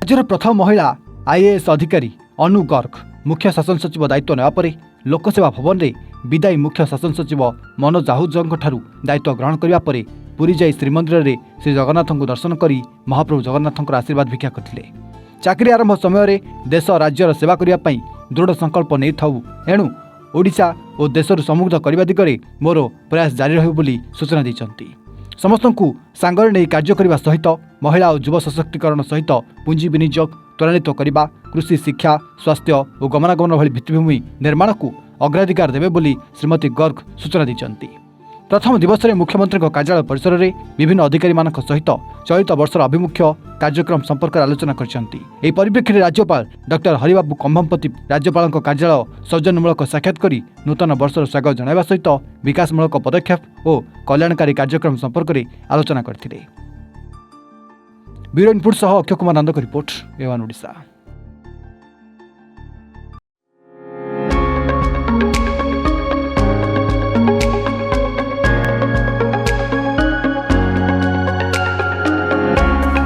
राज्यर प्रथम महिला आईएएस अधिकारी अनु गर्ग मुख्य शासन सचिव दायित्व नेवा परे लोकसेवा भवन में विदायी मुख्य शासन सचिव मनोज आहूजा दायित्व ग्रहण करने पर पुरी जाई श्रीमंदिर में श्री जगन्नाथ को दर्शन कर महाप्रभु जगन्नाथ आशीर्वाद भिक्षा करते। चाकरी आरंभ समय देश राज्यर सेवा करने दृढ़ संकल्प नहीं थाऊ एणु ओडिशा और देशर समृद्ध करने दिगरे मोर प्रयास जारी रही सूचना देते। समस्त को सांगरे नहीं कार्य करने सहित महिला और युव सशक्तिकरण सहित पुंजी विनियोग त्वरान्वित करने कृषि शिक्षा स्वास्थ्य और गमनागमन भली भित्तिभूमि निर्माण को अग्राधिकार देवे बोली श्रीमती गर्ग सूचना देते। प्रथम दिवस में मुख्यमंत्री कार्यालय परिसर में विभिन्न अधिकारी मान सहित चलित वर्षर अभिमुख्य कार्यक्रम संपर्क आलोचना कर परिप्रेक्षी राज्यपाल डॉक्टर हरिबाबू कंभमपति राज्यपाल कार्यालय सौजन्यमूलक साक्षात कर नूतन वर्षर स्वागत जणाइबा सहित विकासमूलक पदक्षेप और कल्याणकारी कार्यक्रम संपर्क में आलोचना करथिले। ब्यूरो इनपुट सह अक्षय कुमार नंदक रिपोर्ट एवन ओडिशा।